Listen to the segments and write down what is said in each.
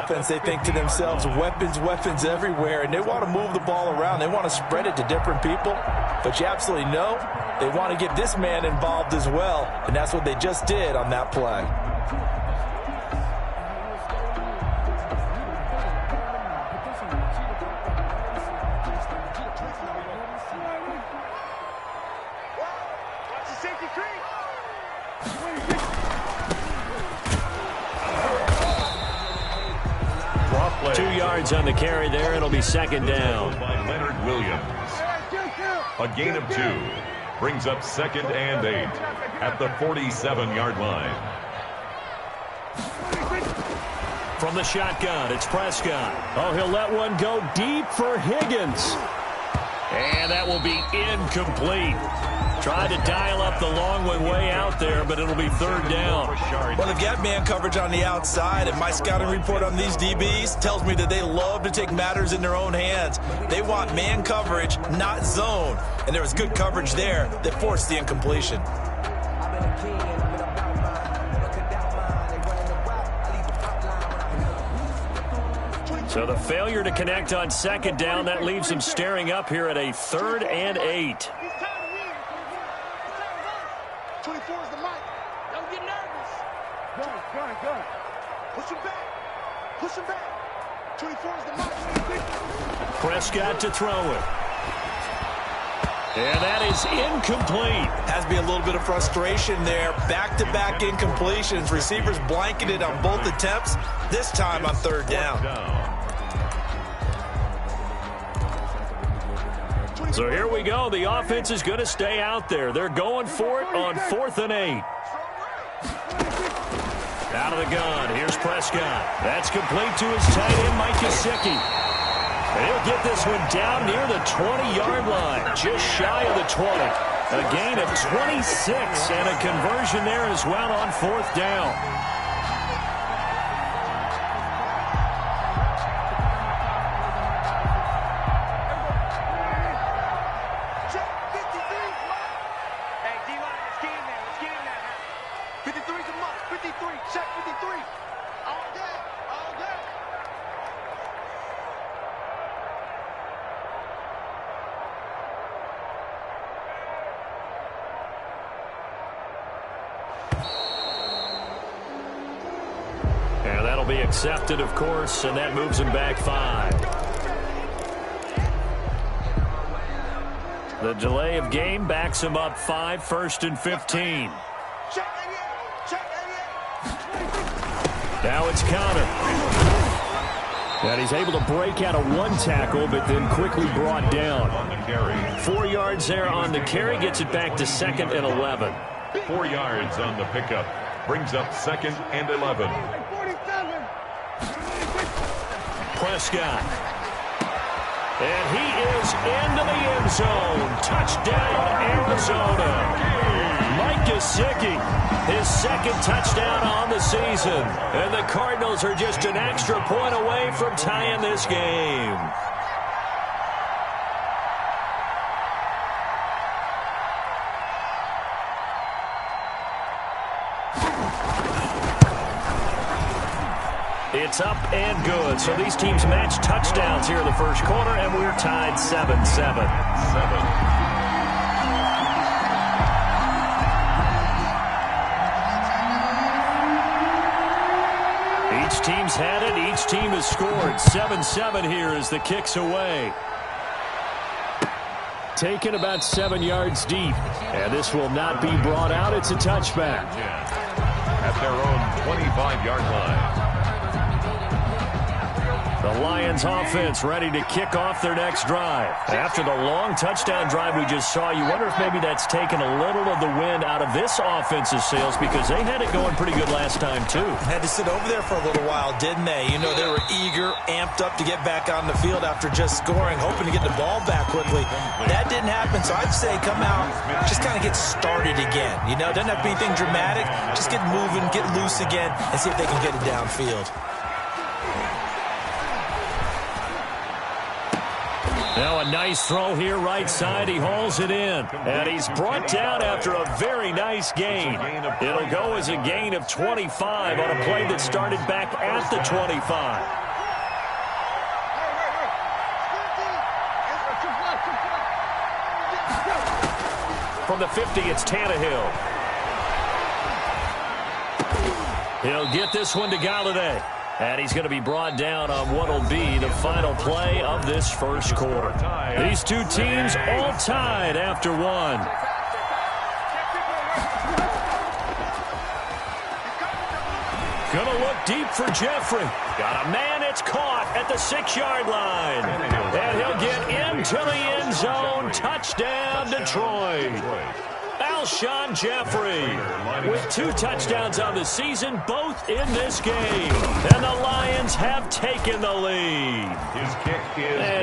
offense, they think to themselves, weapons, weapons everywhere, and they want to move the ball around. They want to spread it to different people, but you absolutely know they want to get this man involved as well, and that's what they just did on that play. On the carry there, it'll be second down. By Leonard Williams. A gain of 2 brings up 2nd and 8 at the 47-yard line. From the shotgun, it's Prescott. Oh, he'll let one go deep for Higgins. And that will be incomplete. Tried to dial up the long one way out there, but it'll be 3rd down. Well, they've got man coverage on the outside, and my scouting report on these DBs tells me that they love to take matters in their own hands. They want man coverage, not zone. And there was good coverage there that forced the incompletion. So the failure to connect on 2nd down, that leaves them staring up here at a 3rd and 8. 24 is the mic. Don't get nervous. Go. Push him back. Push him back. 24 is the mic. Prescott to throw it. And that is incomplete. Has to be a little bit of frustration there. Back-to-back incompletions. Receivers blanketed on both attempts, this time on 3rd down. So here we go. The offense is going to stay out there. They're going for it on 4th and 8. Out of the gun. Here's Prescott. That's complete to his tight end, Mike Gesicki. And he'll get this one down near the 20-yard line, just shy of the 20. A gain of 26 and a conversion there as well on 4th down. Be accepted, of course, and that moves him back 5. The delay of game backs him up 5, 1st and 15. Now it's counter. And he's able to break out of 1 tackle, but then quickly brought down. 4 yards there on the carry, gets it back to 2nd and 11. 4 yards on the pickup, brings up 2nd and 11. Prescott. And he is into the end zone. Touchdown, Arizona. Mike Gesicki, his 2nd touchdown on the season. And the Cardinals are just an extra point away from tying this game. It's up and good. So these teams match touchdowns here in the first quarter, and we're tied 7-7. Each team's had it. Each team has scored. 7-7 here as the kick's away. Taken about 7 yards deep. And this will not be brought out. It's a touchback. At their own 25-yard line. The Lions offense ready to kick off their next drive. After the long touchdown drive we just saw, you wonder if maybe that's taken a little of the wind out of this offense's sails, because they had it going pretty good last time too. Had to sit over there for a little while, didn't they? You know, they were eager, amped up to get back on the field after just scoring, hoping to get the ball back quickly. That didn't happen, so I'd say come out, just kind of get started again. You know, doesn't have to be anything dramatic. Just get moving, get loose again, and see if they can get it downfield. Now a nice throw here right side. He hauls it in. And he's brought down after a very nice gain. It'll go as a gain of 25 on a play that started back at the 25. From the 50, it's Tannehill. He'll get this one to Galladay. And he's going to be brought down on what will be the final play of this first quarter. These two teams all tied after one. Going to look deep for Jeffrey. Got a man, it's caught at the 6-yard line. And he'll get into the end zone. Touchdown, Detroit. Alshon Jeffrey with 2 touchdowns on the season, both in this game. And the Lions have taken the lead.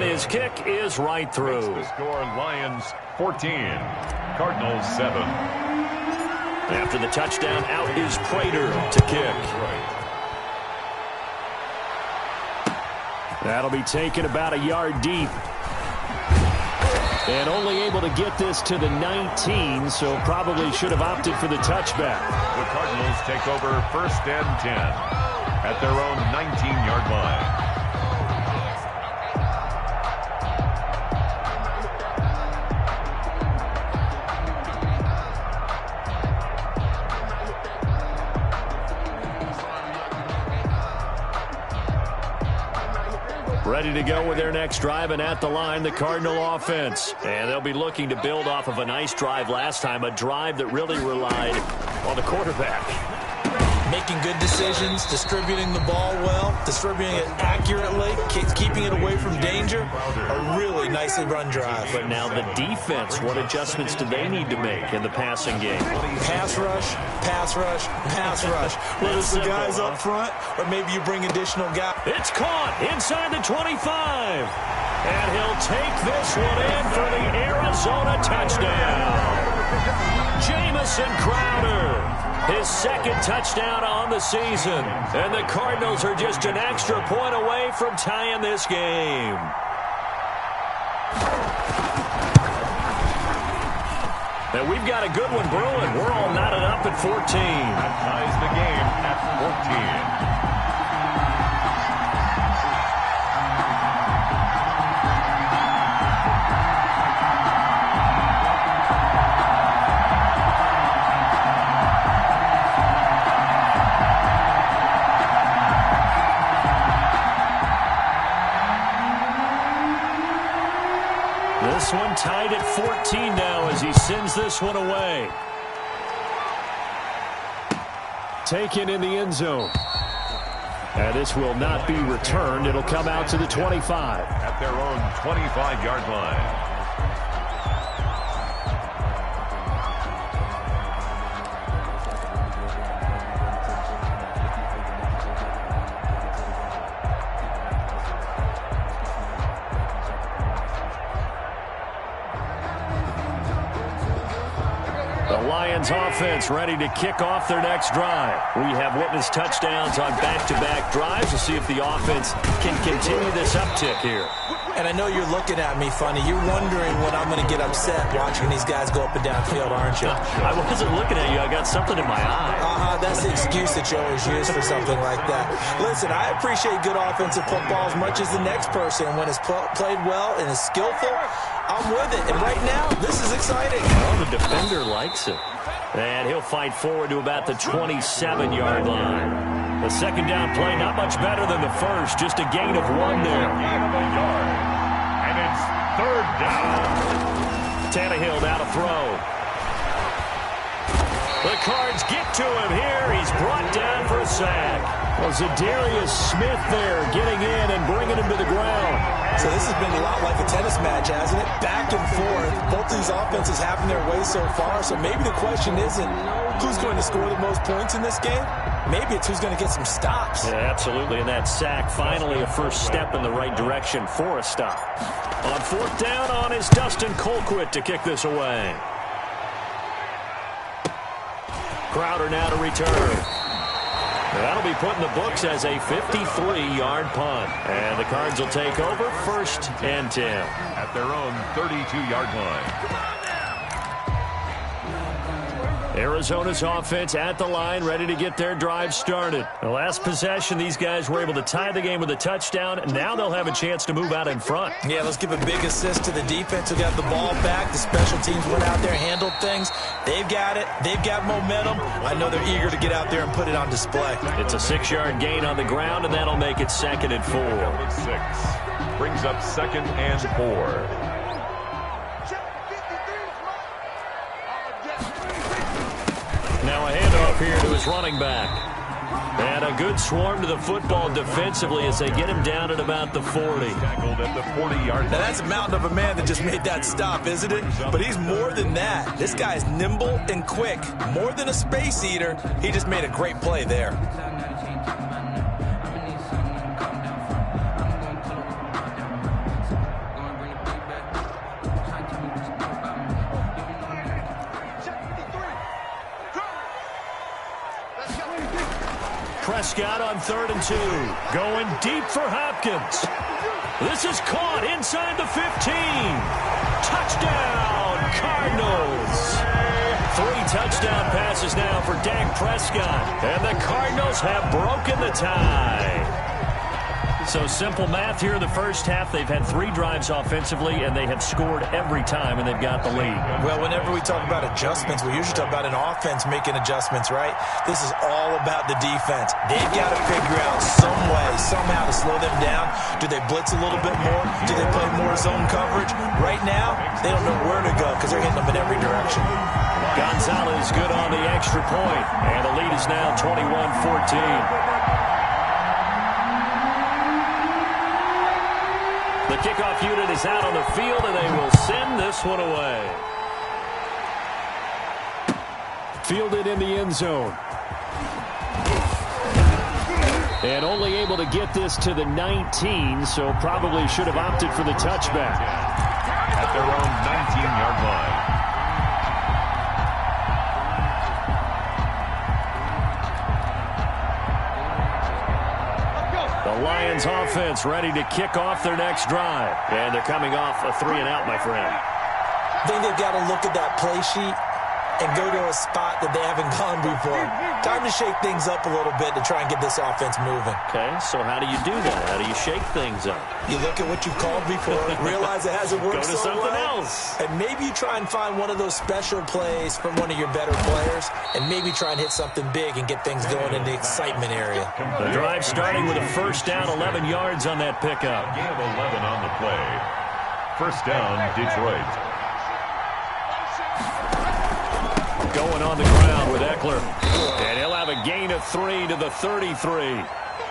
His kick is right through. The score, Lions 14, Cardinals 7. After the touchdown, out is Prater to kick. That'll be taken about a yard deep. And only able to get this to the 19, so probably should have opted for the touchback. The Cardinals take over 1st and 10 at their own 19-yard line. Ready to go with their next drive, and at the line, the Cardinal offense. And they'll be looking to build off of a nice drive last time, a drive that really relied on the quarterback. Making good decisions, distributing the ball well, distributing it accurately, keeping it away from danger. A really nicely run drive. But now the defense, what adjustments do they need to make in the passing game? Pass rush, pass rush, pass rush. Whether it's the guys up front or maybe you bring additional guys. It's caught inside the 25. And he'll take this one in for the Arizona touchdown. Jamison Crowder. His 2nd touchdown on the season. And the Cardinals are just an extra point away from tying this game. And we've got a good one brewing. We're all knotted up at 14. That ties the game at 14. This one tied at 14 now as he sends this one away. Taken in the end zone. And this will not be returned. It'll come out to the 25. At their own 25-yard line. Offense ready to kick off their next drive. We have witnessed touchdowns on back-to-back drives. We'll see if the offense can continue this uptick here. And I know you're looking at me funny. You're wondering when I'm going to get upset watching these guys go up and down field, aren't you? I wasn't looking at you. I got something in my eye. That's the excuse that you always use for something like that. Listen, I appreciate good offensive football as much as the next person. When it's played well and is skillful, I'm with it. And right now, this is exciting. Well, the defender likes it. And he'll fight forward to about the 27-yard line. The second down play, not much better than the first. Just a gain of 1 there. Gain of a yard. And it's 3rd down. Tannehill now to throw. The Cards get to him here. He's brought down for a sack. Well, Zadarius Smith there getting in and bringing him to the ground. So this has been a lot like a tennis match, hasn't it? Back and forth. Both these offenses having their way so far. So maybe the question isn't who's going to score the most points in this game. Maybe it's who's going to get some stops. Yeah, absolutely. And that sack, finally a first step in the right direction for a stop. On 4th down on is Dustin Colquitt to kick this away. Crowder now to return. That'll be put in the books as a 53-yard punt. And the Cards will take over 1st and 10. At their own 32-yard line. Arizona's offense at the line, ready to get their drive started. The last possession, these guys were able to tie the game with a touchdown, and now they'll have a chance to move out in front. Yeah, let's give a big assist to the defense who got the ball back. The special teams went out there, handled things. They've got it. They've got momentum. I know they're eager to get out there and put it on display. It's a 6-yard gain on the ground, and that'll make it 2nd and 4. 6 brings up 2nd and 4. Now a handoff here to his running back. And a good swarm to the football defensively as they get him down at about the 40. Tackled at the 40-yard line. Now that's a mountain of a man that just made that stop, isn't it? But he's more than that. This guy's nimble and quick. More than a space eater. He just made a great play there. Prescott on 3rd and 2. Going deep for Hopkins. This is caught inside the 15. Touchdown, Cardinals. 3 touchdown passes now for Dak Prescott. And the Cardinals have broken the tie. So simple math here in the first half. They've had 3 drives offensively, and they have scored every time, and they've got the lead. Well, whenever we talk about adjustments, we usually talk about an offense making adjustments, right? This is all about the defense. They've got to figure out some way, somehow to slow them down. Do they blitz a little bit more? Do they play more zone coverage? Right now, they don't know where to go because they're hitting them in every direction. Gonzalez good on the extra point, and the lead is now 21-14. The kickoff unit is out on the field, and they will send this one away. Fielded in the end zone. And only able to get this to the 19, so probably should have opted for the touchback. At their own 19-yard line. The Lions offense ready to kick off their next drive. And they're coming off a 3-and-out, my friend. I think they've got to look at that play sheet and go to a spot that they haven't gone before. Time to shake things up a little bit to try and get this offense moving. Okay, so how do you do that? How do you shake things up? You look at what you've called before, realize it hasn't worked Go to so something well, else. and maybe you try and find one of those special plays from one of your better players, and maybe try and hit something big and get things going in the excitement area. The drive starting with a 1st down, 11 yards on that pickup. Gain of 11 on the play. 1st down, Detroit. Going on the ground with Eckler. And he'll have a gain of 3 to the 33.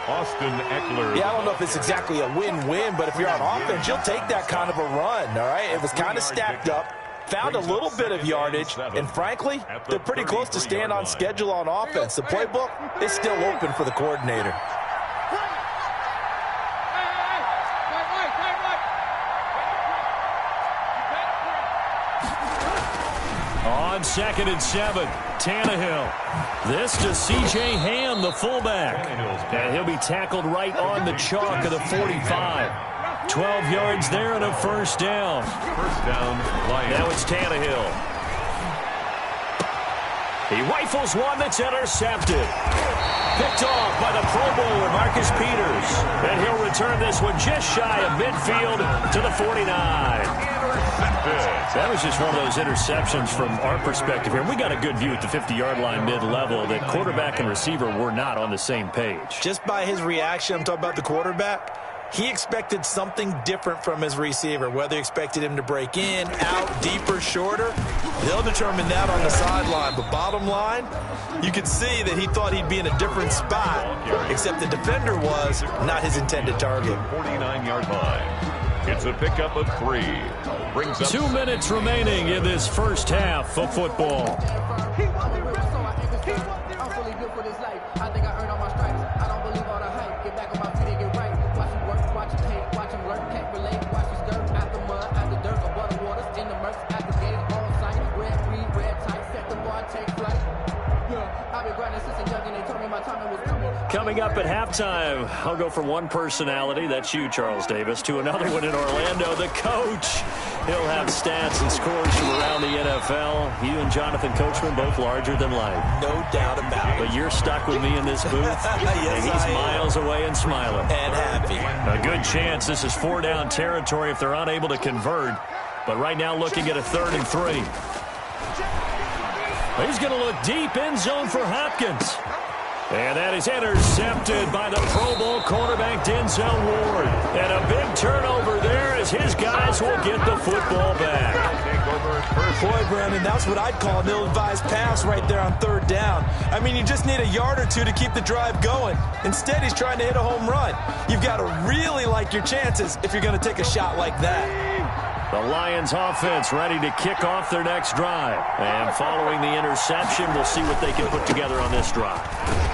Austin Eckler. Yeah, I don't know if it's exactly a win-win, but if you're on offense, you'll take that kind of a run, all right? It was kind of stacked up, found a little bit of yardage, and frankly, they're pretty close to staying on schedule on offense. The playbook is still open for the coordinator. On 2nd and 7, Tannehill. This to C.J. Ham, the fullback. And he'll be tackled right on the chalk of the 45. 12 yards there and a 1st down. 1st down, Lions. Now it's Tannehill. He rifles one that's intercepted. Picked off by the Pro Bowler, Marcus Peters. And he'll return this one just shy of midfield to the 49. That was just one of those interceptions from our perspective here. We got a good view at the 50-yard line mid-level that quarterback and receiver were not on the same page. Just by his reaction, I'm talking about the quarterback, he expected something different from his receiver. Whether he expected him to break in, out, deeper, shorter, they'll determine that on the sideline. But bottom line, you could see that he thought he'd be in a different spot, except the defender was not his intended target. 49-yard line. It's a pickup of 3. Brings up 2 minutes remaining in this first half of football. I've been grinding since a young and they told me my time was coming. Coming up at halftime, I'll go from one personality, that's you, Charles Davis, to another one in Orlando, the coach. He'll have stats and scores from around the NFL. You and Jonathan Coachman, both larger than life. No doubt about it. But you're stuck with me in this booth. Yes, and he's miles away and smiling. And happy. A good chance this is 4-down territory if they're unable to convert. But right now looking at a 3rd and 3. He's going to look deep end zone for Hopkins. And that is intercepted by the Pro Bowl cornerback Denzel Ward. And a big turnover there as his guys will get the football back. Boy, Brandon, that's what I'd call an ill-advised pass right there on 3rd down. I mean, you just need a yard or two to keep the drive going. Instead, he's trying to hit a home run. You've got to really like your chances if you're going to take a shot like that. The Lions offense ready to kick off their next drive. And following the interception, we'll see what they can put together on this drive.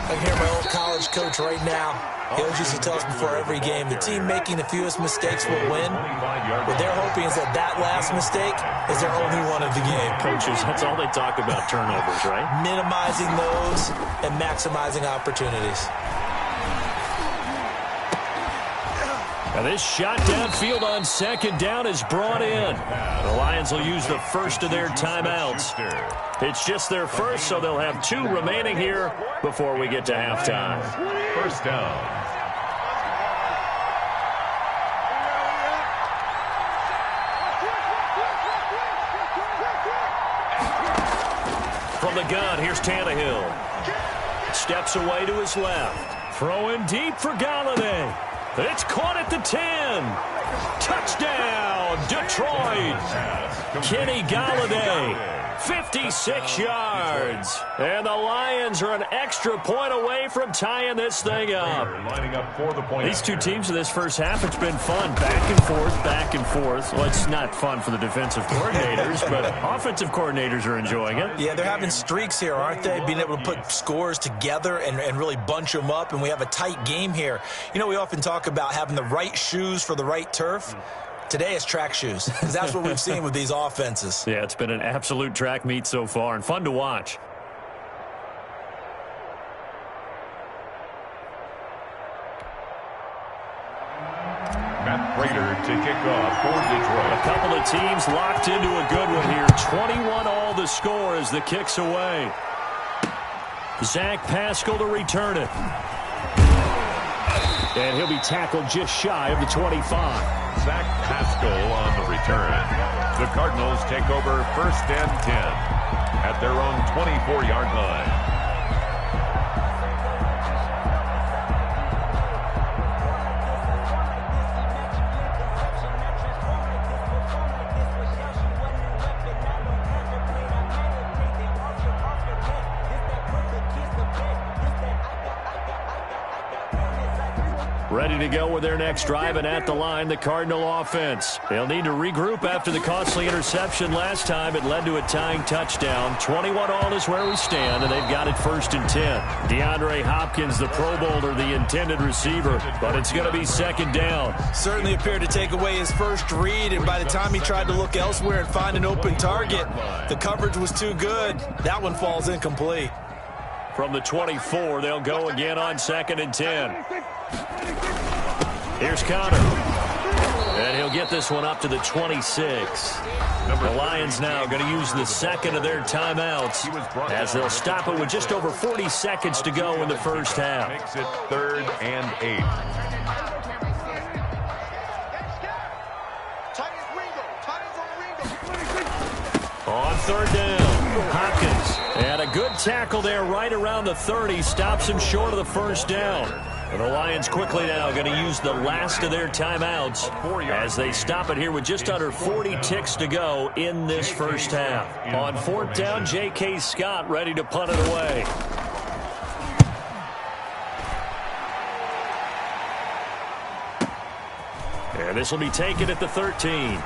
I hear my old college coach right now. He always used to tell us before every game, the team making the fewest mistakes will win. What they're hoping is that last mistake is their only one of the game. Coaches, that's all they talk about, turnovers, right? Minimizing those and maximizing opportunities. And this shot downfield on 2nd down is brought in. The Lions will use the first of their timeouts. It's just their first, so they'll have 2 remaining here before we get to halftime. 1st down. From the gun, here's Tannehill. Steps away to his left. Throwing deep for Galladay. It's caught at the 10. Touchdown, Detroit. Kenny Galladay. 56 yards. And the Lions are an extra point away from tying this thing up. Lining up for the point. These 2 teams in this first half, it's been fun. Back and forth, back and forth. Well, it's not fun for the defensive coordinators, but offensive coordinators are enjoying it. Yeah, they're having streaks here, aren't they? Being able to put scores together and really bunch them up, and we have a tight game here. You know, we often talk about having the right shoes for the right turf. Today it's track shoes, because that's what we've seen with these offenses. Yeah, it's been an absolute track meet so far and fun to watch. Matt Prater to kick off for Detroit. A couple of teams locked into a good one here. 21 all the score as the kick's away. Zach Pascal to return it. And he'll be tackled just shy of the 25. Zach Pascal on the return. The Cardinals take over 1st and 10 at their own 24-yard line. Ready to go with their next drive, and at the line, the Cardinal offense. They'll need to regroup after the costly interception last time. It led to a tying touchdown. 21-all is where we stand, and they've got it 1st and 10. DeAndre Hopkins, the Pro Bowler, the intended receiver, but it's going to be 2nd down. Certainly appeared to take away his first read, and by the time he tried to look elsewhere and find an open target, the coverage was too good. That one falls incomplete. From the 24, they'll go again on 2nd and 10. Here's Connor. And he'll get this one up to the 26. The Lions now going to use the 2nd of their timeouts as they'll stop it with just over 40 seconds to go in the first half. Makes it 3rd and 8. On 3rd down, Hopkins. And a good tackle there right around the 30. Stops him short of the 1st down. And the Lions quickly now going to use the last of their timeouts as they stop it here with just under 40 ticks to go in this first half. On 4th down, J.K. Scott ready to punt it away. And this will be taken at the 13.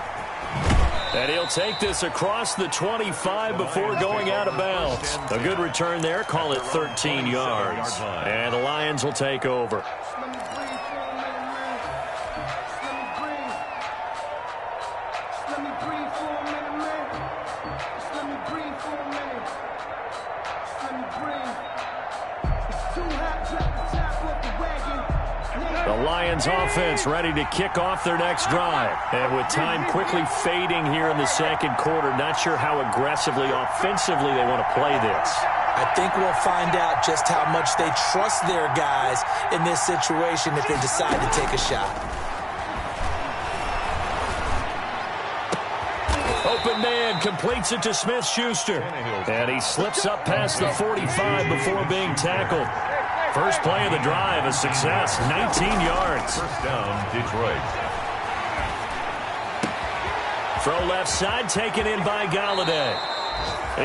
And he'll take this across the 25 before going out of bounds. A good return there. Call it 13 yards. And the Lions will take over. Lions offense ready to kick off their next drive. And with time quickly fading here in the second quarter, not sure how aggressively, offensively they want to play this. I think we'll find out just how much they trust their guys in this situation if they decide to take a shot. Open man completes it to Smith-Schuster. And he slips up past the 45 before being tackled. First play of the drive, a success, 19 yards. First down, Detroit. Throw left side, taken in by Galladay.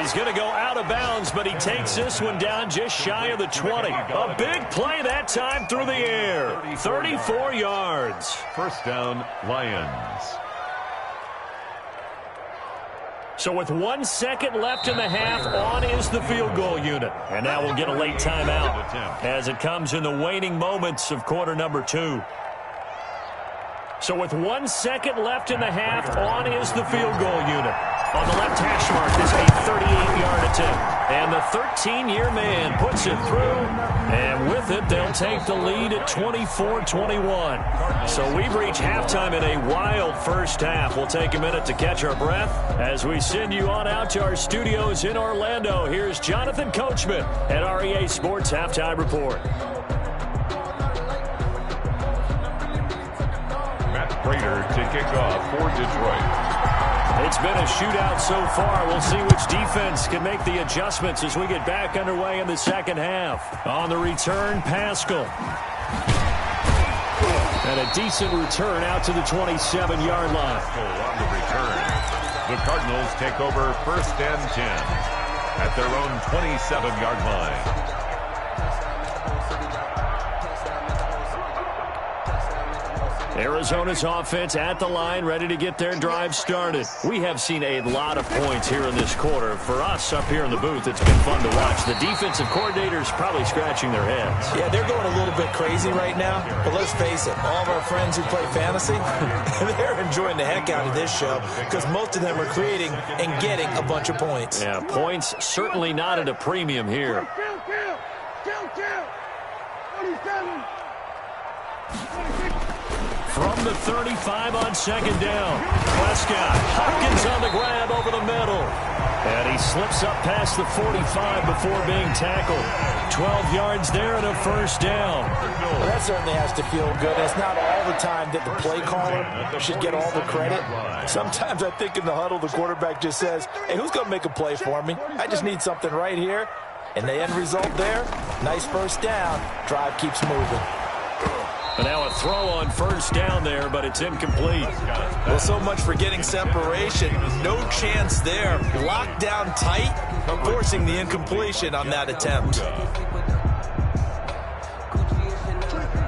He's going to go out of bounds, but he takes this one down just shy of the 20. A big play that time through the air. 34 yards. First down, Lions. So with 1 second left in the half, on is the field goal unit. And now we'll get a late timeout as it comes in the waning moments of quarter number 2. So with 1 second left in the half, on is the field goal unit. On the left hash mark, this is a 38-yard attempt. And the 13-year man puts it through. And with it, they'll take the lead at 24-21. So we've reached halftime in a wild first half. We'll take a minute to catch our breath as we send you on out to our studios in Orlando. Here's Jonathan Coachman at REA Sports Halftime Report. Prater to kick off for Detroit. It's been a shootout so far. We'll see which defense can make the adjustments as we get back underway in the second half. On the return, Pascal. And a decent return out to the 27-yard line. On the return, the Cardinals take over first and 10 at their own 27-yard line. Arizona's offense at the line, ready to get their drive started. We have seen a lot of points here in this quarter. For us up here in the booth, it's been fun to watch. The defensive coordinators probably scratching their heads. Yeah, they're going a little bit crazy right now. But let's face it, all of our friends who play fantasy, they're enjoying the heck out of this show because most of them are creating and getting a bunch of points. Yeah, points certainly not at a premium here. From the 35 on second down. Prescott, Hopkins on the grab over the middle. And he slips up past the 45 before being tackled. 12 yards there and a first down. Well, that certainly has to feel good. It's not all the time that the play caller should get all the credit. Sometimes I think in the huddle, the quarterback just says, hey, who's going to make a play for me? I just need something right here. And the end result there, nice first down. Drive keeps moving. And now a throw on first down there, but it's incomplete. Well, so much for getting separation. No chance there. Locked down tight, forcing the incompletion on that attempt.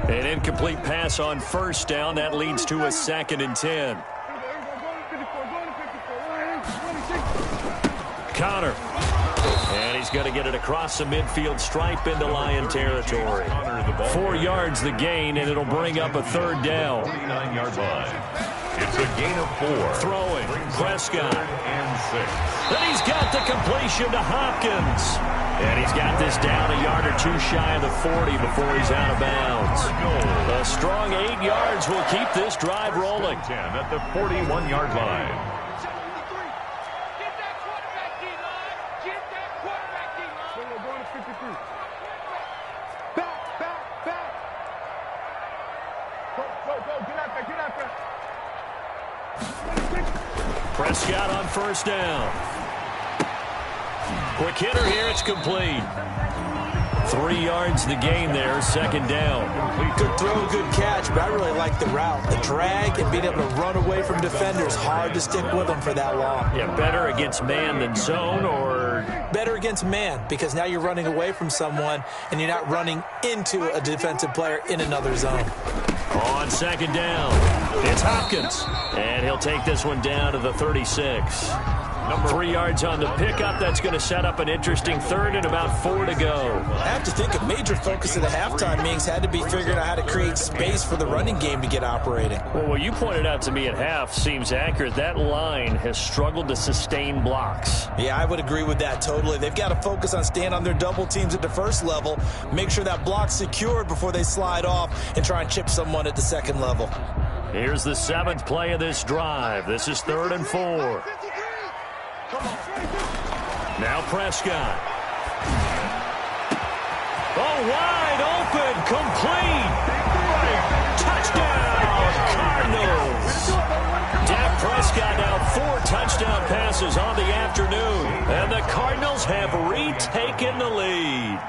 An incomplete pass on first down. That leads to a 2nd and 10. Connor. And he's going to get it across the midfield stripe into Lion territory. 4 yards the gain, and it'll bring up a third down. 49-yard line. It's a gain of 4. Throwing, Prescott. And 6. Then he's got the completion to Hopkins. And he's got this down a yard or two shy of the 40 before he's out of bounds. A strong 8 yards will keep this drive rolling. 10 at the 41-yard line. Prescott on first down. Quick hitter here, it's complete. 3 yards the gain there, second down. Good throw, good catch, but I really like the route. The drag and being able to run away from defenders, hard to stick with them for that long. Yeah, better against man than zone, or? Better against man, because now you're running away from someone and you're not running into a defensive player in another zone. On second down, it's Hopkins. And he'll take this one down to the 36. 3 yards on the pickup. That's going to set up an interesting third and about 4 to go. I have to think a major focus of the halftime meetings had to be figuring out how to create space for the running game to get operating. Well, what you pointed out to me at half seems accurate. That line has struggled to sustain blocks. Yeah, I would agree with that totally. They've got to focus on staying on their double teams at the first level, make sure that block's secured before they slide off and try and chip someone at the second level. Here's the 7th play of this drive. This is 3rd and 4. Now Prescott. Oh, wide open, complete. Touchdown, Cardinals. Dak Prescott now 4 touchdown passes on the afternoon. And the Cardinals have retaken the lead.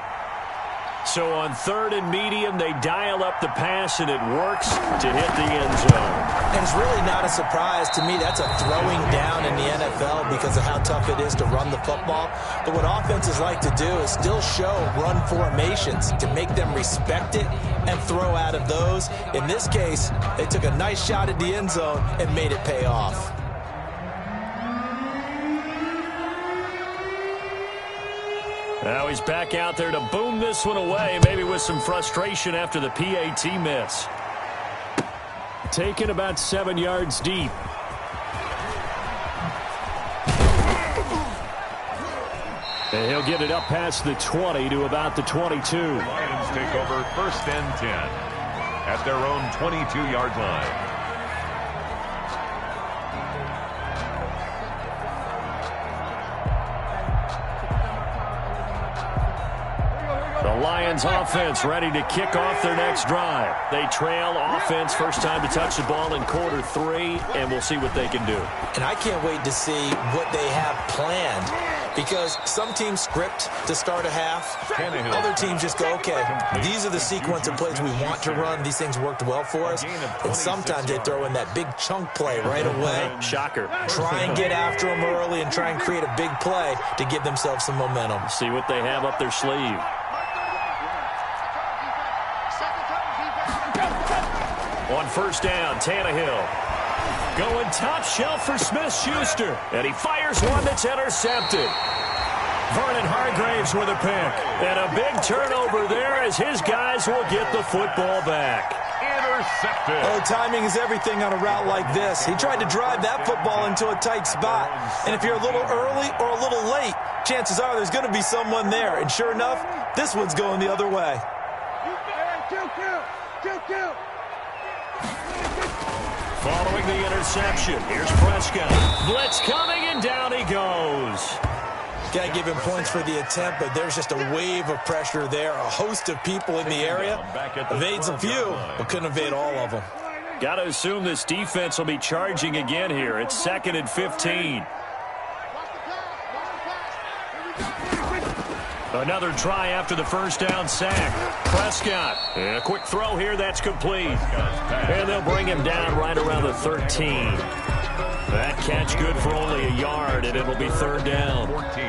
So on 3rd and medium, they dial up the pass, and it works to hit the end zone. And it's really not a surprise to me. That's a throwing down in the NFL because of how tough it is to run the football. But what offenses like to do is still show run formations to make them respect it and throw out of those. In this case, they took a nice shot at the end zone and made it pay off. Now he's back out there to boom this one away, maybe with some frustration after the PAT miss. Taken about 7 yards deep. And he'll get it up past the 20 to about the 22. Lions take over 1st and 10 at their own 22-yard line. The Lions offense ready to kick off their next drive. They trail offense, first time to touch the ball in quarter 3, and we'll see what they can do. And I can't wait to see what they have planned, because some teams script to start a half. Other teams just go, okay, these are the sequence of plays we want to run. These things worked well for us. And sometimes they throw in that big chunk play right away. Shocker. Try and get after them early and try and create a big play to give themselves some momentum. See what they have up their sleeve. On 1st down, Tannehill. Going top shelf for Smith-Schuster. And he fires one that's intercepted. Vernon Hargraves with a pick. And a big turnover there as his guys will get the football back. Intercepted. Oh, timing is everything on a route like this. He tried to drive that football into a tight spot. And if you're a little early or a little late, chances are there's going to be someone there. And sure enough, this one's going the other way. Following the interception, here's Prescott. Blitz coming, and down he goes. Got to give him points for the attempt, but there's just a wave of pressure there. A host of people in the area. Evades a few, but couldn't evade all of them. Got to assume this defense will be charging again here. It's 2nd and 15. Another try after the first down sack. Prescott. And a quick throw here. That's complete. And they'll bring him down right around the 13. That catch good for only a yard, and it'll be 3rd down. 14.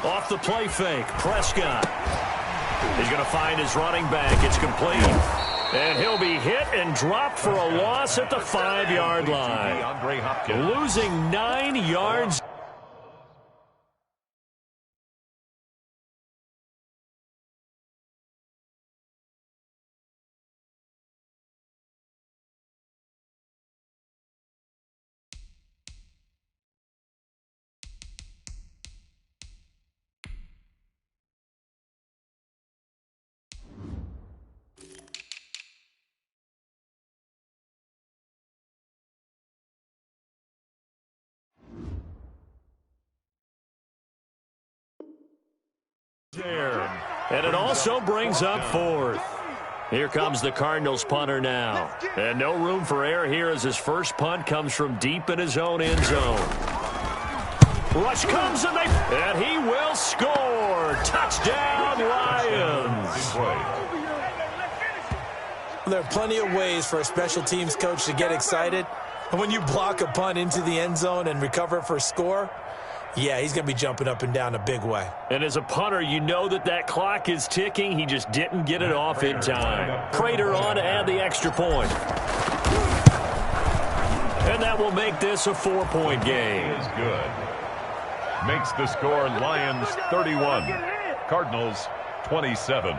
Off the play fake, Prescott. He's going to find his running back. It's complete. And he'll be hit and dropped for a loss at the 5-yard line. Losing 9 yards. And it also brings up 4th. Here comes the Cardinals punter now. And no room for error here as his first punt comes from deep in his own end zone. Rush comes and he will score. Touchdown, Lions. There are plenty of ways for a special teams coach to get excited. When you block a punt into the end zone and recover for a score, yeah, he's going to be jumping up and down a big way. And as a punter, you know that clock is ticking. He just didn't get it off in time. Prater on to add the extra point. And that will make this a 4-point game. Is good. Makes the score Lions 31, Cardinals 27.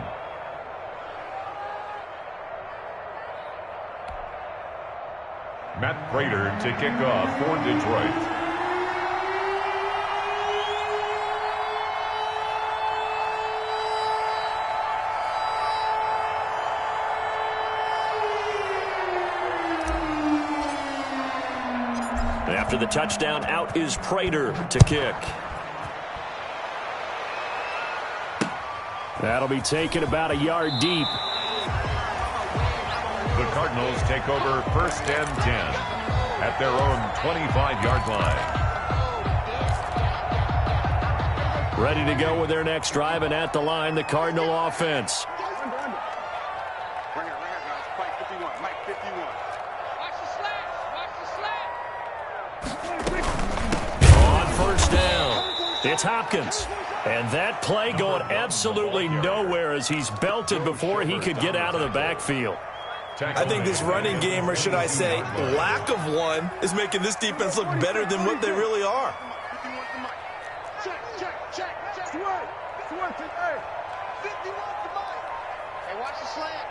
Matt Prater to kick off for Detroit. After the touchdown, out is Prater to kick. That'll be taken about a yard deep. The Cardinals take over 1st and 10 at their own 25-yard line. Ready to go with their next drive, and at the line, the Cardinal offense. Bring it, guys. Mike 51. Mike 51. Watch the slats. On 1st down, it's Hopkins. And that play going absolutely nowhere as he's belted before he could get out of the backfield. I think this running game, or should I say lack of one, is making this defense look better than what they really are. Check. Hey, 51 to Mike. Hey, watch the slant.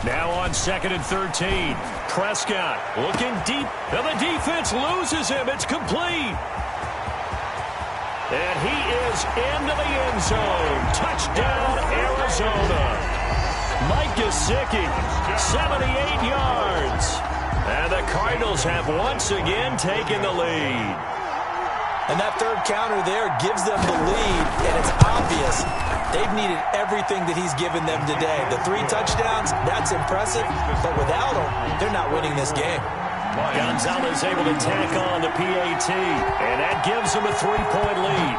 Now on 2nd and 13. Prescott looking deep, and the defense loses him. It's complete. And he is into the end zone. Touchdown, Arizona. Mike Gesicki, 78 yards. And the Cardinals have once again taken the lead. And that third counter there gives them the lead, and it's obvious they've needed everything that he's given them today. The 3 touchdowns, that's impressive, but without him, they're not winning this game. Gonzalez able to tack on the PAT, and that gives him a 3-point lead.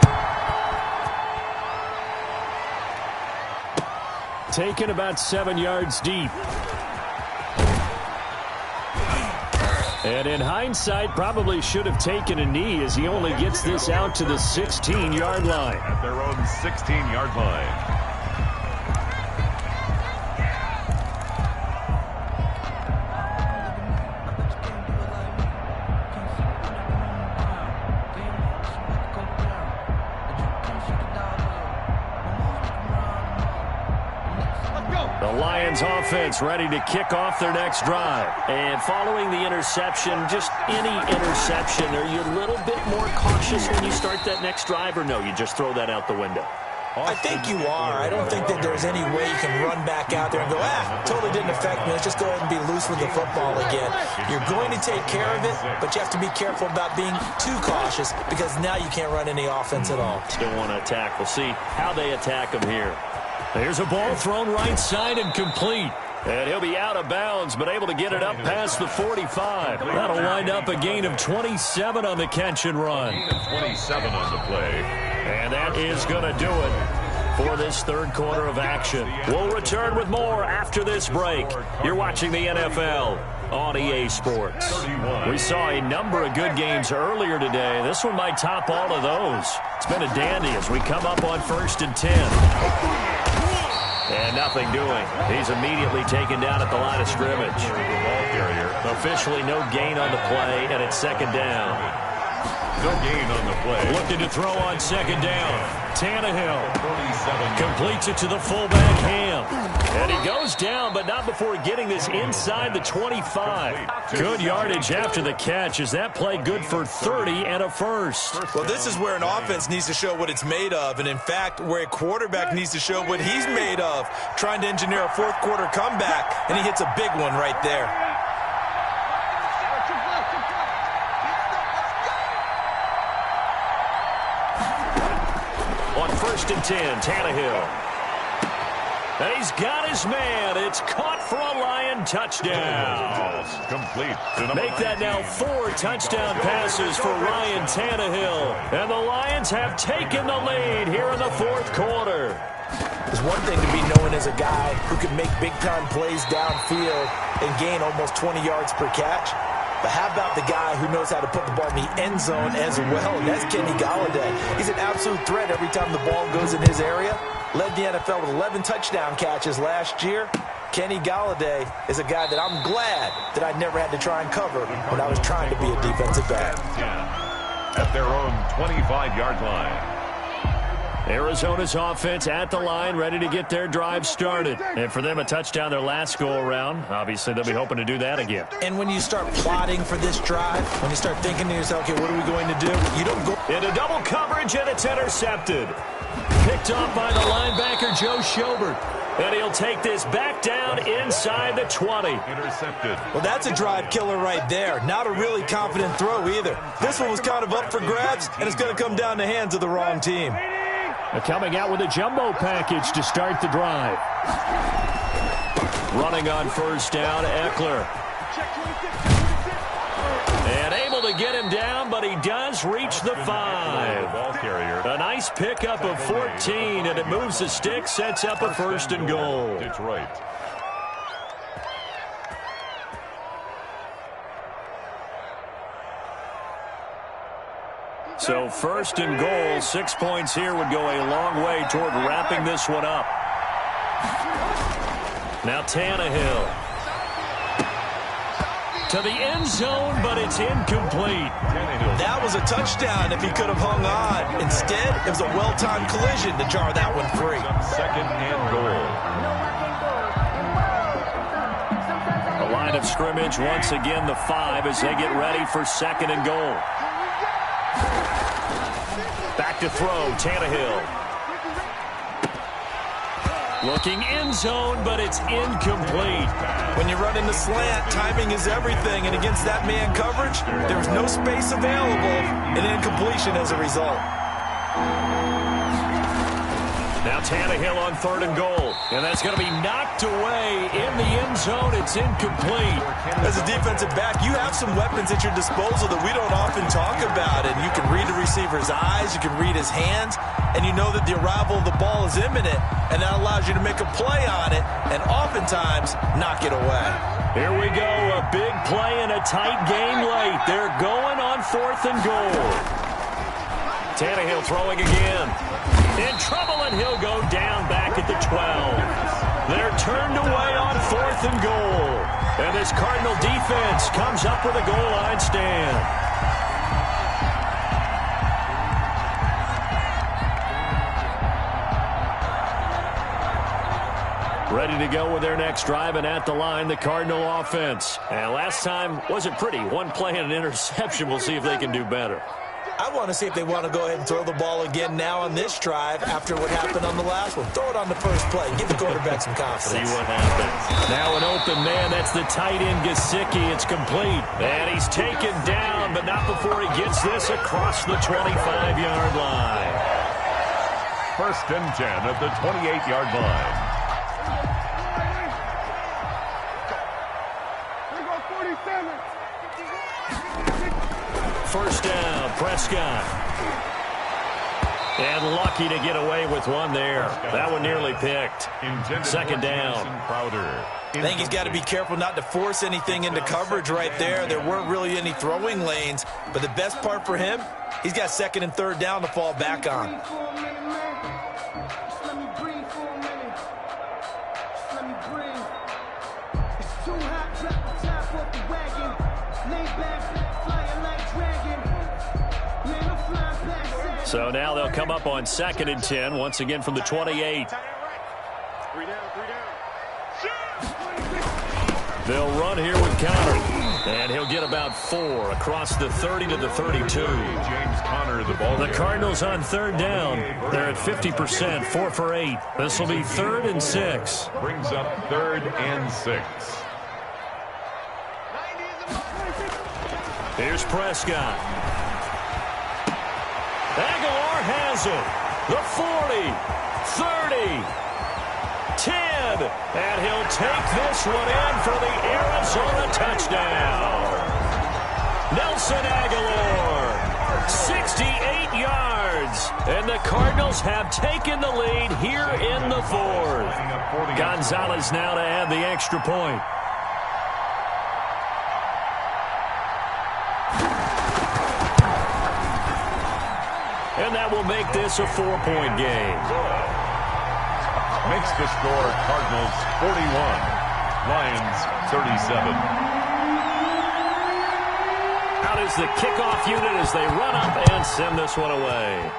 Taken about 7 yards deep. And in hindsight, probably should have taken a knee as he only gets this out to the 16-yard line. At their own 16-yard line. Offense ready to kick off their next drive. And following the interception, just any interception, are you a little bit more cautious when you start that next drive, or no, you just throw that out the window? I think you are. I don't think that there's any way you can run back out there and go, totally didn't affect me. Let's just go ahead and be loose with the football again. You're going to take care of it, but you have to be careful about being too cautious because now you can't run any offense at all. Still want to attack. We'll see how they attack him here. There's a ball thrown right side and complete. And he'll be out of bounds, but able to get it up past the 45. That'll wind up a gain of 27 on the catch and run. 27 on the play. And that is going to do it for this third quarter of action. We'll return with more after this break. You're watching the NFL on EA Sports. We saw a number of good games earlier today. This one might top all of those. It's been a dandy as we come up on 1st and 10. And nothing doing. He's immediately taken down at the line of scrimmage. Ball carrier. Officially no gain on the play, and it's 2nd down. No gain on the play. Looking to throw on 2nd down. Tannehill completes it to the fullback Ham. And he goes down, but not before getting this inside the 25. Good yardage after the catch. Is that play good for 30 and a first? Well, this is where an offense needs to show what it's made of. And, in fact, where a quarterback needs to show what he's made of. Trying to engineer a fourth-quarter comeback, and he hits a big one right there. On 1st and 10, Tannehill. And he's got his man. It's caught for a Lion touchdown. Complete. Make that now 4 touchdown passes for Ryan Tannehill. And the Lions have taken the lead here in the 4th quarter. It's one thing to be known as a guy who can make big-time plays downfield and gain almost 20 yards per catch. But how about the guy who knows how to put the ball in the end zone as well? And that's Kenny Golladay. He's an absolute threat every time the ball goes in his area. Led the NFL with 11 touchdown catches last year. Kenny Golladay is a guy that I'm glad that I never had to try and cover when I was trying to be a defensive back. At their own 25-yard line. Arizona's offense at the line, ready to get their drive started. And for them, a touchdown their last go-around. Obviously, they'll be hoping to do that again. And when you start plotting for this drive, when you start thinking to yourself, okay, what are we going to do? You don't go into double coverage, and it's intercepted. Picked off by the linebacker, Joe Schobert. And he'll take this back down inside the 20. Intercepted. Well, that's a drive killer right there. Not a really confident throw either. This one was kind of up for grabs, and it's going to come down the hands of the wrong team. They're coming out with a jumbo package to start the drive. Running on first down, Eckler. And able to get him down, but he does reach the 5. Ball carrier. A nice pickup of 14, and it moves the stick, sets up a first and goal. Detroit. So first and goal, 6 points here would go a long way toward wrapping this one up. Now Tannehill. To the end zone, but it's incomplete. That was a touchdown if he could have hung on. Instead, it was a well-timed collision to jar that one free. Second and goal. The line of scrimmage, once again, the 5 as they get ready for second and goal. Back to throw, Tannehill. Looking end zone, but it's incomplete. When you run in the slant, timing is everything, and against that man coverage, there's no space available, and incompletion as a result. Now Tannehill on third and goal, and that's going to be knocked away in the end zone. It's incomplete. As a defensive back, you have some weapons at your disposal that we don't often talk about, and you can read the receiver's eyes, you can read his hands, and you know that the arrival of the ball is imminent, and that allows you to make a play on it and oftentimes knock it away. Here we go, a big play in a tight game late. They're going on fourth and goal. Tannehill throwing again. In trouble, and he'll go down back at the 12. They're turned away on fourth and goal. And this Cardinal defense comes up with a goal line stand. Ready to go with their next drive, and at the line, the Cardinal offense. And last time wasn't pretty. One play and an interception. We'll see if they can do better. I want to see if they want to go ahead and throw the ball again now on this drive after what happened on the last one. Throw it on the first play. Give the quarterback some confidence. See what happens. Now an open man. That's the tight end, Gesicki. It's complete. And he's taken down, but not before he gets this across the 25-yard line. First and 10 at the 28-yard line. First down, Prescott. And lucky to get away with one there. That one nearly picked. Second down. I think he's got to be careful not to force anything into coverage right there. There weren't really any throwing lanes. But the best part for him, he's got second and third down to fall back on. So now they'll come up on second and 10, once again from the 28. They'll run here with Conner, and he'll get about 4 across the 30 to the 32. James Conner, the ball. The Cardinals on third down. They're at 50%, 4 for 8. This will be 3rd and 6. Brings up 3rd and 6. Here's Prescott. Aguilar has it. The 40, 30, 10, and he'll take this one in for the Arizona touchdown. Nelson Aguilar, 68 yards. And the Cardinals have taken the lead here in the fourth. Gonzalez now to add the extra point. And that will make this a 4-point game. Makes the score Cardinals 41, Lions 37. Out is the kickoff unit as they run up and send this one away.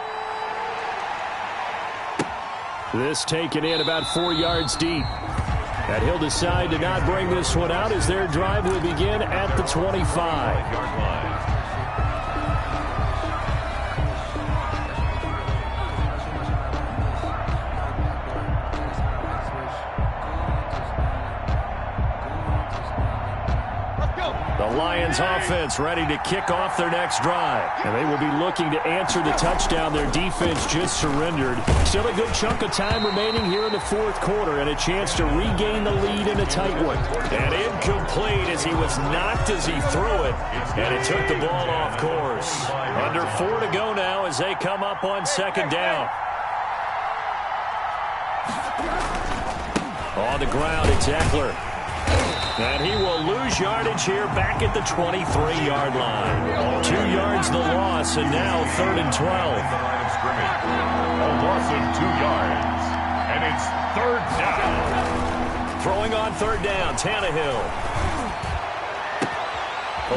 This taken in about 4 yards deep. And he'll decide to not bring this one out as their drive will begin at the 25-yard line. Lions offense ready to kick off their next drive. And they will be looking to answer the touchdown their defense just surrendered. Still a good chunk of time remaining here in the fourth quarter and a chance to regain the lead in a tight one. And incomplete as he was knocked as he threw it. And it took the ball off course. Under 4 to go now as they come up on second down. On the ground, it's Eckler. And he will lose yardage here back at the 23-yard line. 2 yards the loss, and now 3rd and 12. A loss of 2 yards, and it's 3rd down. Throwing on 3rd down, Tannehill.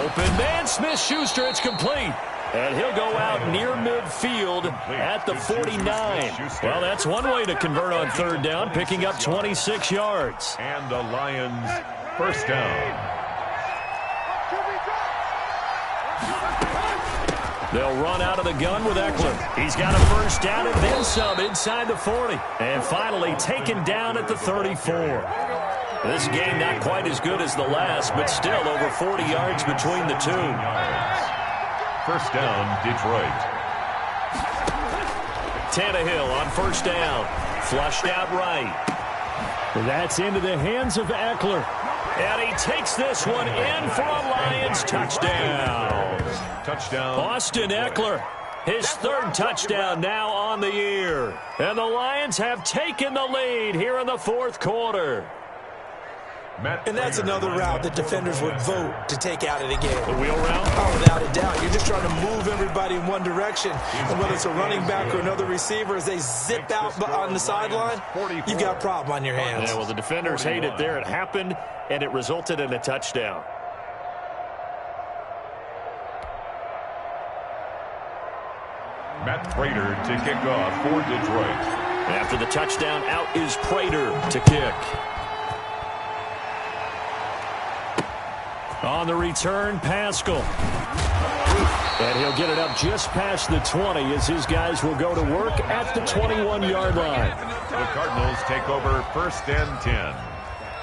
Open man, Smith-Schuster, it's complete. And he'll go out near midfield at the 49. Well, that's one way to convert on 3rd down, picking up 26 yards. And the Lions' first down. They'll run out of the gun with Eckler. He's got a first down and then some inside the 40. And finally taken down at the 34. This game not quite as good as the last, but still over 40 yards between the two. First down, Detroit. Tannehill on first down. Flushed out right. That's into the hands of Eckler. And he takes this one in for a Lions touchdown. Touchdown. Austin Eckler, his 3rd touchdown now on the year. And the Lions have taken the lead here in the fourth quarter. And that's another route that defenders would vote to take out of the game. The wheel route? Oh, without a doubt. You're just trying to move everybody in one direction. And whether it's a running back or another receiver, as they zip out on the sideline, you've got a problem on your hands. Yeah, well, the defenders hate it there. It happened, and it resulted in a touchdown. Matt Prater to kick off for Detroit. After the touchdown, out is Prater to kick. On the return, Pascal. And he'll get it up just past the 20 as his guys will go to work at the 21-yard line. The Cardinals take over 1st and 10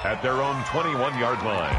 at their own 21-yard line.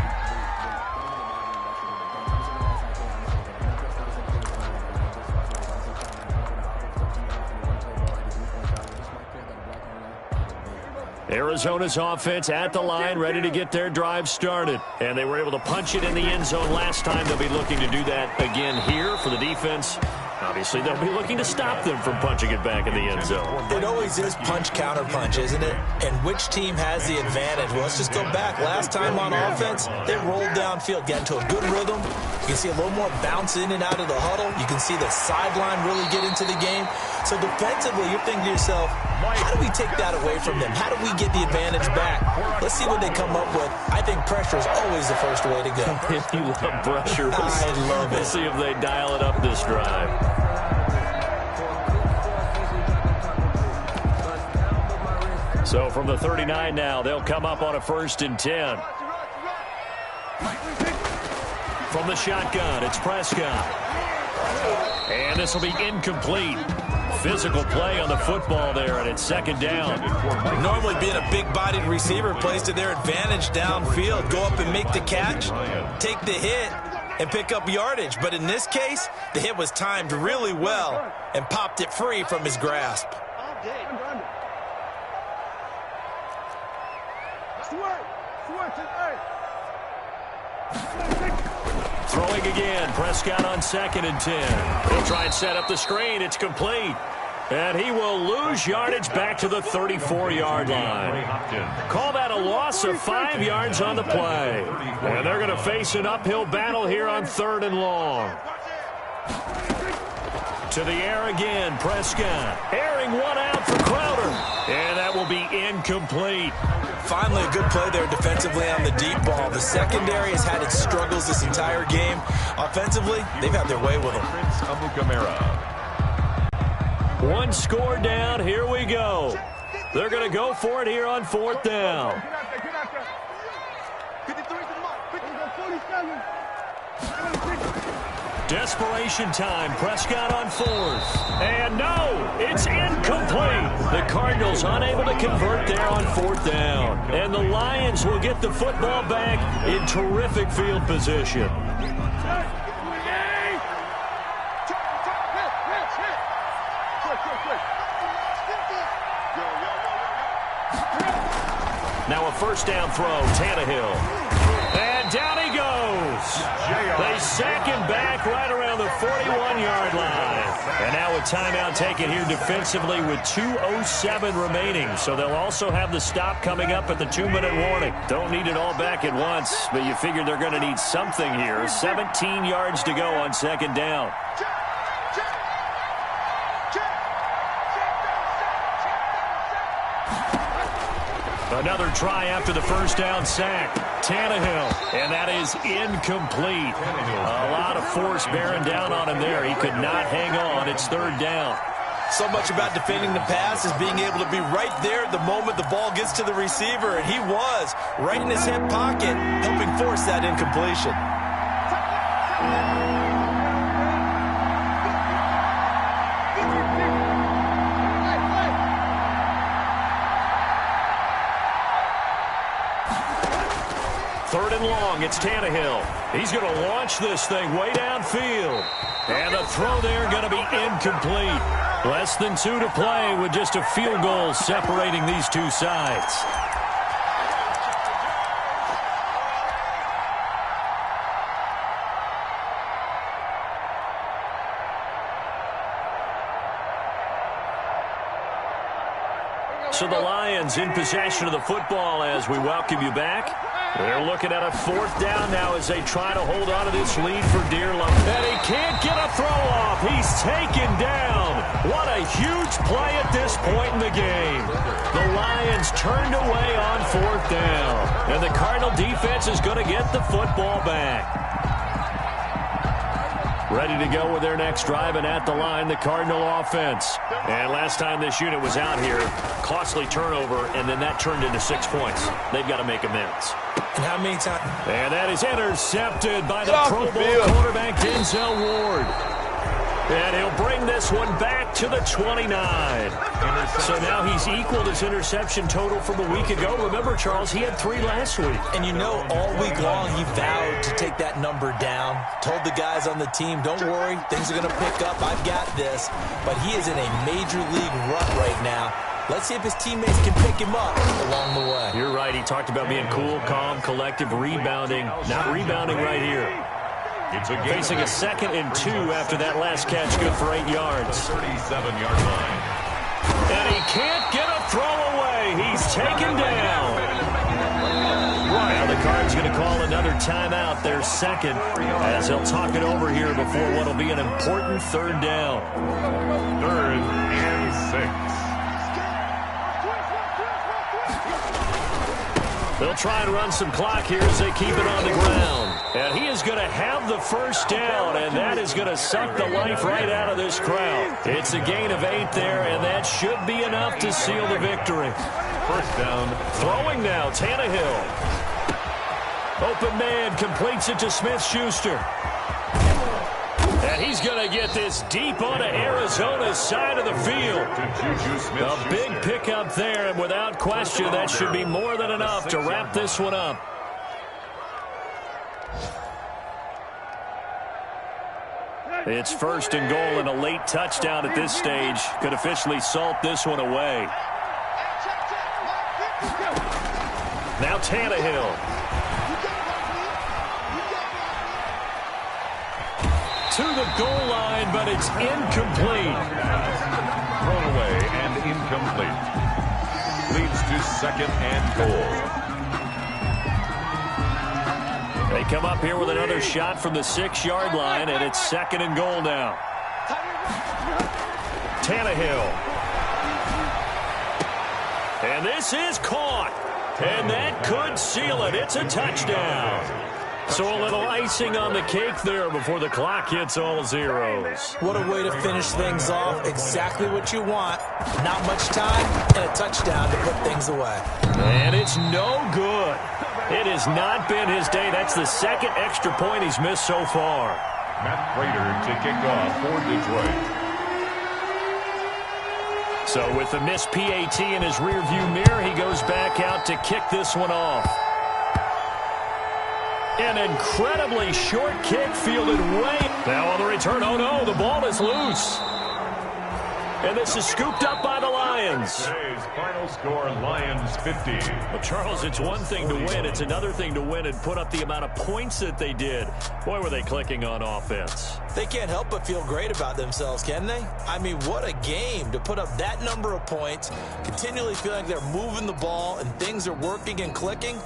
Arizona's offense at the line, ready to get their drive started. And they were able to punch it in the end zone last time. They'll be looking to do that again here for the defense. Obviously, they'll be looking to stop them from punching it back in the end zone. It always is punch-counter-punch, isn't it? And which team has the advantage? Well, let's just go back. Last time on offense, they rolled downfield, got into a good rhythm. You can see a little more bounce in and out of the huddle. You can see the sideline really get into the game. So defensively, you're thinking to yourself, how do we take that away from them? How do we get the advantage back? Let's see what they come up with. I think pressure is always the first way to go. You love pressure. I love it. Let's see if they dial it up this drive. So from the 39 now, they'll come up on a 1st and 10. From the shotgun, it's Prescott. And this will be incomplete. Physical play on the football there, and it's 2nd down. Normally being a big-bodied receiver plays to their advantage downfield. Go up and make the catch, take the hit, and pick up yardage. But in this case, the hit was timed really well and popped it free from his grasp. Throwing again. Prescott on 2nd and 10. He'll try and set up the screen. It's complete. And he will lose yardage back to the 34-yard line. Call that a loss of 5 yards on the play. And they're going to face an uphill battle here on 3rd and long. To the air again, Prescott. Airing one out for Crowder. And that will be incomplete. Finally, a good play there defensively on the deep ball. The secondary has had its struggles this entire game. Offensively, they've had their way with them. One score down. Here we go. They're going to go for it here on 4th down. Desperation time. Prescott on 4th. And no, it's incomplete. The Cardinals unable to convert there on 4th down. And the Lions will get the football back in terrific field position. Now a 1st down throw, Tannehill. And down he goes. They sack him back right around the 41-yard line. And now a timeout taken here defensively with 2:07 remaining. So they'll also have the stop coming up at the 2-minute warning. Don't need it all back at once, but you figure they're going to need something here. 17 yards to go on 2nd down. Another try after the 1st down sack. Tannehill, and that is incomplete. A lot of force bearing down on him there. He could not hang on. It's 3rd down. So much about defending the pass is being able to be right there at the moment the ball gets to the receiver, and he was right in his hip pocket, helping force that incompletion. Third and long, it's Tannehill. He's going to launch this thing way downfield. And the throw there going to be incomplete. Less than 2 to play with just a field goal separating these two sides. So the Lions in possession of the football as we welcome you back. They're looking at a 4th down now as they try to hold on to this lead for dear life. And he can't get a throw off. He's taken down. What a huge play at this point in the game. The Lions turned away on 4th down. And the Cardinal defense is going to get the football back. Ready to go with their next drive, and at the line, the Cardinal offense. And last time this unit was out here, costly turnover, and then that turned into 6 points. They've got to make amends. And how many times? And that is intercepted by the Pro Bowl quarterback, Denzel Ward. And he'll bring this one back to the 29. So now he's equaled his interception total from a week ago. Remember, Charles, he had 3 last week. And you know, all week long he vowed to take that number down. Told the guys on the team, don't worry, things are going to pick up. I've got this. But he is in a major league rut right now. Let's see if his teammates can pick him up along the way. You're right. He talked about being cool, calm, collective, rebounding. Not rebounding right here. Facing a 2nd and 2 after that last catch, good for 8 yards. 37-yard line. And he can't get a throw away. He's taken down. Now the Cards going to call another timeout, their 2nd, as they'll talk it over here before what will be an important 3rd down. 3rd and 6. They'll try and run some clock here as they keep it on the ground. And he is going to have the 1st down, and that is going to suck the life right out of this crowd. It's a gain of 8 there, and that should be enough to seal the victory. 1st down. Throwing now, Tannehill. Open man, completes it to Smith-Schuster. And he's going to get this deep onto Arizona's side of the field. A big pickup there, and without question, that should be more than enough to wrap this one up. It's 1st and goal, and a late touchdown at this stage could officially salt this one away. Now Tannehill. To the goal line, but it's incomplete. thrown away and incomplete. Leads to 2nd and goal. They come up here with another shot from the 6-yard line, and it's 2nd and goal now. Tannehill. And this is caught. And that could seal it. It's a touchdown. So a little icing on the cake there before the clock hits all zeros. What a way to finish things off. Exactly what you want. Not much time and a touchdown to put things away. And it's no good. It has not been his day. That's the 2nd extra point he's missed so far. Matt Prater to kick off for Detroit. So with the missed PAT in his rearview mirror, he goes back out to kick this one off. An incredibly short kick fielded way. Now on the return, oh no, the ball is loose. And this is scooped up by the Lions. Today's final score, Lions 50. Well, Charles, it's one thing to win. It's another thing to win and put up the amount of points that they did. Boy, were they clicking on offense. They can't help but feel great about themselves, can they? I mean, what a game to put up that number of points, continually feel like they're moving the ball and things are working and clicking.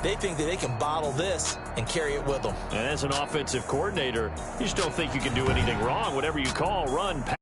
They think that they can bottle this and carry it with them. And as an offensive coordinator, you just don't think you can do anything wrong. Whatever you call, run, pass.